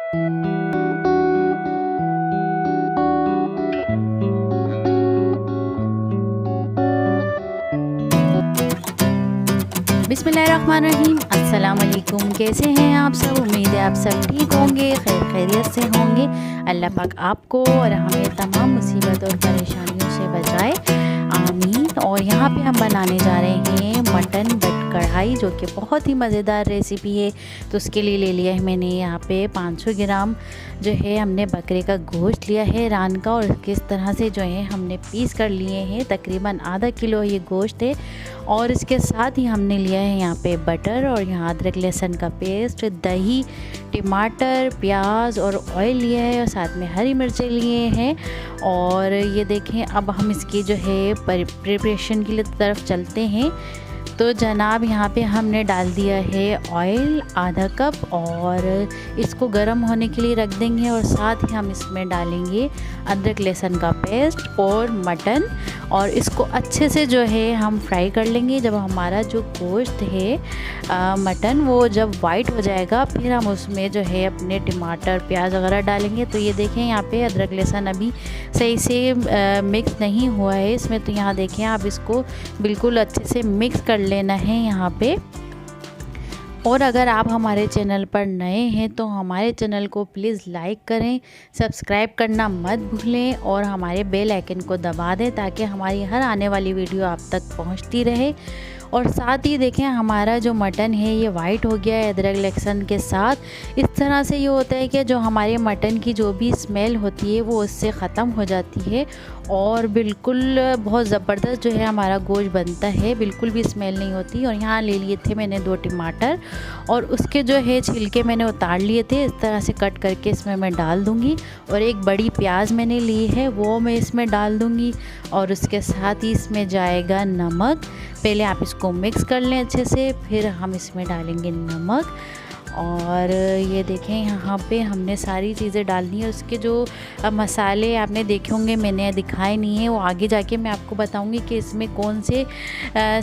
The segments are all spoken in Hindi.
बिस्मिल्लाहिर्रहमानिर्रहीम, अस्सलाम वालेकुम। कैसे हैं आप सब? उम्मीद है आप सब ठीक होंगे, खैरियत से होंगे। अल्लाह पाक आपको और हमें तमाम मुसीबत और परेशानियों से बचाए, आमीन। और यहाँ पे हम बनाने जा रहे हैं मटन बट कढ़ाई, जो कि बहुत ही मज़ेदार रेसिपी है। तो उसके लिए ले लिया है मैंने यहाँ पे 500 ग्राम जो है हमने बकरे का गोश्त लिया है रान का, और किस तरह से जो है हमने पीस कर लिए हैं। तकरीबन आधा किलो ये गोश्त है। और इसके साथ ही हमने लिया है यहाँ पे बटर, और यहाँ अदरक लहसुन का पेस्ट, दही, टमाटर, प्याज और ऑयल लिया है, और साथ में हरी मिर्चें लिए हैं। और ये देखें, अब हम इसकी जो है प्रिपरेशन के लिए तरफ चलते हैं। तो जनाब यहाँ पे हमने डाल दिया है ऑयल आधा कप, और इसको गर्म होने के लिए रख देंगे। और साथ ही हम इसमें डालेंगे अदरक लहसुन का पेस्ट और मटन, और इसको अच्छे से जो है हम फ्राई कर लेंगे। जब हमारा जो गोश्त है मटन वो जब वाइट हो जाएगा, फिर हम उसमें जो है अपने टमाटर प्याज वगैरह डालेंगे। तो ये देखें, यहाँ पे अदरक लहसुन अभी सही से मिक्स नहीं हुआ है इसमें। तो यहाँ देखें, आप इसको बिल्कुल अच्छे से मिक्स कर लेना है यहाँ पे। और अगर आप हमारे चैनल पर नए हैं तो हमारे चैनल को प्लीज़ लाइक करें, सब्सक्राइब करना मत भूलें, और हमारे बेल आइकन को दबा दें ताकि हमारी हर आने वाली वीडियो आप तक पहुंचती रहे। और साथ ही देखें, हमारा जो मटन है ये वाइट हो गया है अदरक लहसुन के साथ। इस तरह से ये होता है कि जो हमारे मटन की जो भी स्मेल होती है वो उससे ख़त्म हो जाती है, और बिल्कुल बहुत ज़बरदस्त जो है हमारा गोश्त बनता है, बिल्कुल भी स्मेल नहीं होती। और यहाँ ले लिए थे मैंने 2 टमाटर, और उसके जो है छिलके मैंने उतार लिए थे। इस तरह से कट करके इसमें मैं डाल दूँगी। और एक बड़ी प्याज मैंने ली है, वो मैं इसमें डाल दूँगी। और उसके साथ ही इसमें जाएगा नमक। पहले आप इसको मिक्स कर लें अच्छे से, फिर हम इसमें डालेंगे नमक। और ये देखें, यहाँ पे हमने सारी चीज़ें डाल दी हैं। उसके जो मसाले आपने देखे होंगे, मैंने दिखाए नहीं है, वो आगे जाके मैं आपको बताऊंगी कि इसमें कौन से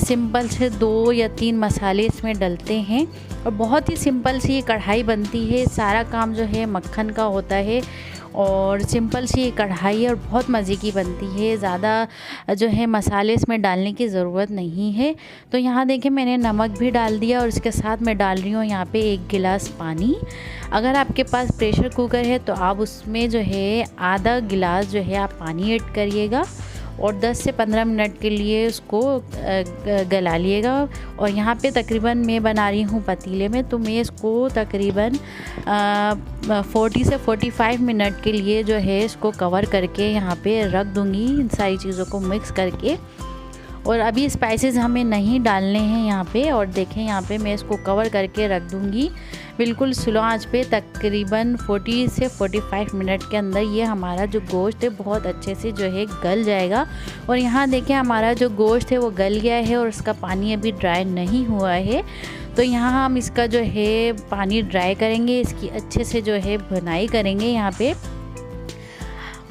सिंपल से 2 या 3 मसाले इसमें डलते हैं। और बहुत ही सिंपल सी ये कढ़ाई बनती है, सारा काम जो है मक्खन का होता है, और सिंपल सी ये कढ़ाई है और बहुत मज़े की बनती है। ज़्यादा जो है मसाले इसमें डालने की ज़रूरत नहीं है। तो यहाँ देखें, मैंने नमक भी डाल दिया, और इसके साथ मैं डाल रही हूँ यहाँ पे 1 गिलास पानी। अगर आपके पास प्रेशर कुकर है तो आप उसमें जो है आधा गिलास जो है आप पानी ऐड करिएगा, और 10 से 15 मिनट के लिए उसको गला लिएगा। और यहाँ पे तकरीबन मैं बना रही हूँ पतीले में, तो मैं इसको तकरीबन 40 से 45 मिनट के लिए जो है इसको कवर करके यहाँ पे रख दूँगी, इन सारी चीज़ों को मिक्स करके। और अभी स्पाइसेस हमें नहीं डालने हैं यहाँ पे। और देखें, यहाँ पे मैं इसको कवर करके रख दूँगी बिल्कुल स्लो आंच पे। तकरीबन 40 से 45 मिनट के अंदर ये हमारा जो गोश्त है बहुत अच्छे से जो है गल जाएगा। और यहाँ देखें, हमारा जो गोश्त है वो गल गया है, और उसका पानी अभी ड्राई नहीं हुआ है। तो यहाँ हम इसका जो है पानी ड्राई करेंगे, इसकी अच्छे से जो है भुनाई करेंगे यहाँ पे।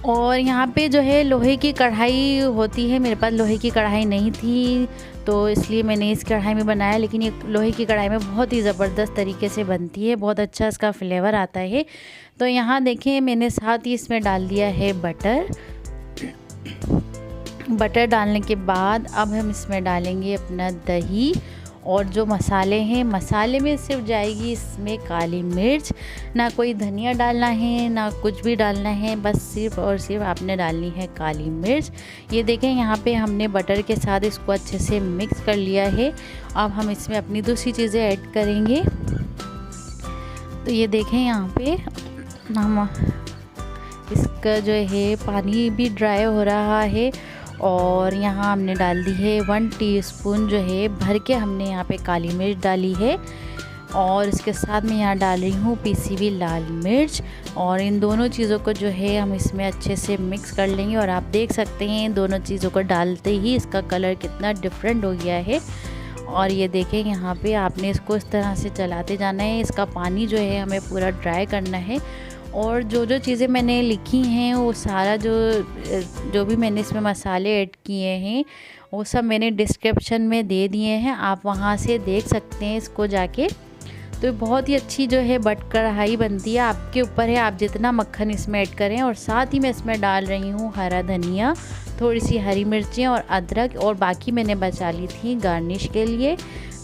और यहाँ पे जो है लोहे की कढ़ाई होती है, मेरे पास लोहे की कढ़ाई नहीं थी तो इसलिए मैंने इस कढ़ाई में बनाया। लेकिन ये लोहे की कढ़ाई में बहुत ही ज़बरदस्त तरीके से बनती है, बहुत अच्छा इसका फ्लेवर आता है। तो यहाँ देखें, मैंने साथ ही इसमें डाल दिया है बटर। बटर डालने के बाद अब हम इसमें डालेंगे अपना दही, और जो मसाले हैं, मसाले में सिर्फ जाएगी इसमें काली मिर्च। ना कोई धनिया डालना है ना कुछ भी डालना है, बस सिर्फ और सिर्फ आपने डालनी है काली मिर्च। ये देखें, यहाँ पे हमने बटर के साथ इसको अच्छे से मिक्स कर लिया है। अब हम इसमें अपनी दूसरी चीज़ें ऐड करेंगे। तो ये देखें, यहाँ पे हम इसका जो है पानी भी ड्राई हो रहा है, और यहाँ हमने डाल दी है 1 टीस्पून जो है भर के हमने यहाँ पे काली मिर्च डाली है। और इसके साथ मैं यहाँ डाल रही हूँ पीसी हुई लाल मिर्च। और इन दोनों चीज़ों को जो है हम इसमें अच्छे से मिक्स कर लेंगे। और आप देख सकते हैं, इन दोनों चीज़ों को डालते ही इसका कलर कितना डिफरेंट हो गया है। और ये देखें, यहाँ पे आपने इसको इस तरह से चलाते जाना है, इसका पानी जो है हमें पूरा ड्राई करना है। और जो जो चीज़ें मैंने लिखी हैं वो सारा जो भी मैंने इसमें मसाले ऐड किए हैं वो सब मैंने डिस्क्रिप्शन में दे दिए हैं, आप वहाँ से देख सकते हैं इसको जाके। तो बहुत ही अच्छी जो है बट कढ़ाई बनती है। आपके ऊपर है आप जितना मक्खन इसमें ऐड करें। और साथ ही मैं इसमें डाल रही हूँ हरा धनिया, थोड़ी सी हरी मिर्चें और अदरक, और बाकी मैंने बचा ली थी गार्निश के लिए।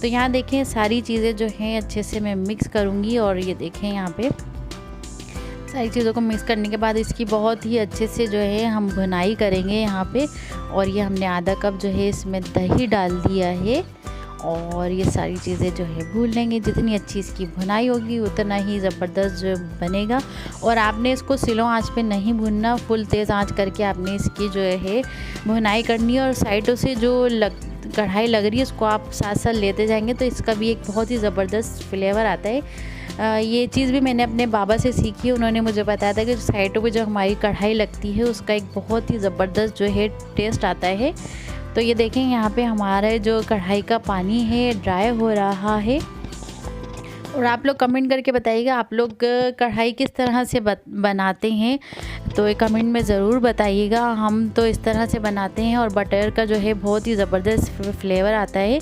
तो यहाँ देखें सारी चीज़ें जो हैं अच्छे से मैं मिक्स करूँगी। और ये देखें यहाँ पे सारी चीज़ों को मिक्स करने के बाद इसकी बहुत ही अच्छे से जो है हम भुनाई करेंगे यहाँ पे। और ये हमने आधा कप जो है इसमें दही डाल दिया है। और ये सारी चीज़ें जो है भून लेंगे। जितनी अच्छी इसकी भुनाई होगी उतना ही ज़बरदस्त जो बनेगा। और आपने इसको स्लो आंच पे नहीं भूनना, फुल तेज़ आंच करके आपने इसकी जो है भुनाई करनी है। और साइडों से जो कढ़ाई लग रही है उसको आप साथ साथ लेते जाएंगे तो इसका भी एक बहुत ही ज़बरदस्त फ्लेवर आता है। ये चीज़ भी मैंने अपने बाबा से सीखी है। उन्होंने मुझे बताया था कि साइडों पे जो हमारी कढ़ाई लगती है उसका एक बहुत ही ज़बरदस्त जो है टेस्ट आता है। तो ये देखें यहाँ पे हमारा जो कढ़ाई का पानी है ड्राई हो रहा है। और आप लोग कमेंट करके बताइएगा आप लोग कढ़ाई किस तरह से बनाते हैं, तो ये कमेंट में ज़रूर बताइएगा। हम तो इस तरह से बनाते हैं और बटर का जो है बहुत ही ज़बरदस्त फ्लेवर आता है।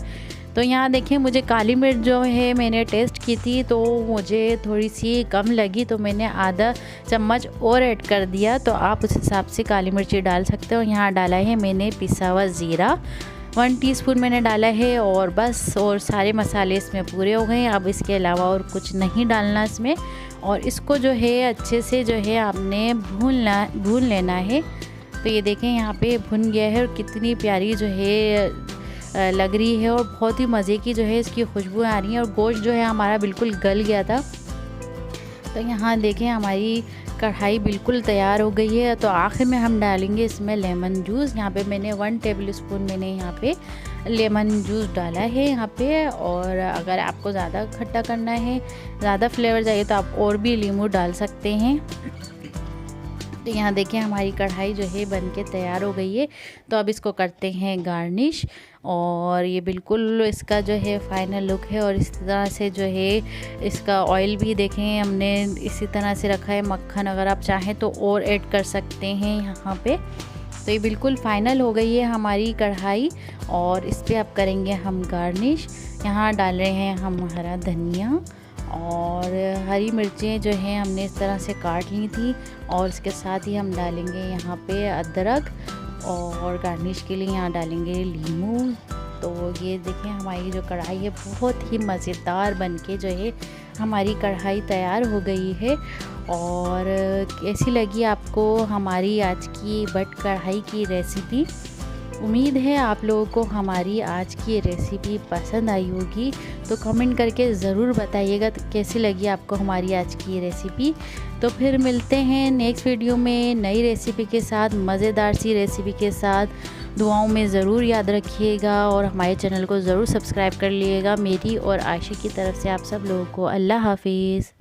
तो यहाँ देखें मुझे काली मिर्च जो है मैंने टेस्ट की थी तो मुझे थोड़ी सी कम लगी, तो मैंने आधा चम्मच और ऐड कर दिया। तो आप उस हिसाब से काली मिर्ची डाल सकते हो। यहाँ डाला है मैंने पिसा हुआ ज़ीरा 1 टीस्पून मैंने डाला है। और बस और सारे मसाले इसमें पूरे हो गए। अब इसके अलावा और कुछ नहीं डालना इसमें। और इसको जो है अच्छे से जो है आपने भून लेना है। तो ये देखें यहाँ पे भुन गया है और कितनी प्यारी जो है लग रही है। और बहुत ही मज़े की जो है इसकी खुशबू आ रही है। और गोश्त जो है हमारा बिल्कुल गल गया था। तो यहाँ देखें हमारी कढ़ाई बिल्कुल तैयार हो गई है। तो आखिर में हम डालेंगे इसमें लेमन जूस। यहाँ पे मैंने 1 टेबलस्पून मैंने यहाँ पे लेमन जूस डाला है यहाँ पे। और अगर आपको ज़्यादा खट्टा करना है, ज़्यादा फ्लेवर चाहिए तो आप और भी नींबू डाल सकते हैं। तो यहाँ देखिए हमारी कढ़ाई जो है बनके तैयार हो गई है। तो अब इसको करते हैं गार्निश। और ये बिल्कुल इसका जो है फाइनल लुक है। और इस तरह से जो है इसका ऑयल भी देखें हमने इसी तरह से रखा है। मक्खन अगर आप चाहें तो और ऐड कर सकते हैं यहाँ पे। तो ये बिल्कुल फाइनल हो गई है हमारी कढ़ाई। और इस पर अब करेंगे हम गार्निश। यहाँ डाल रहे हैं हम हरा धनिया और हरी मिर्चें जो हैं हमने इस तरह से काट ली थी। और इसके साथ ही हम डालेंगे यहाँ पे अदरक। और गार्निश के लिए यहाँ डालेंगे नींबू। तो ये देखें हमारी जो कढ़ाई है बहुत ही मज़ेदार बनके जो है हमारी कढ़ाई तैयार हो गई है। और कैसी लगी आपको हमारी आज की बट कढ़ाई की रेसिपी? उम्मीद है आप लोगों को हमारी आज की रेसिपी पसंद आई होगी। तो कमेंट करके ज़रूर बताइएगा कैसी लगी आपको हमारी आज की रेसिपी। तो फिर मिलते हैं नेक्स्ट वीडियो में नई रेसिपी के साथ, मज़ेदार सी रेसिपी के साथ। दुआओं में ज़रूर याद रखिएगा और हमारे चैनल को ज़रूर सब्सक्राइब कर लीजिएगा। मेरी और आयशा की तरफ से आप सब लोगों को अल्लाह हाफिज़।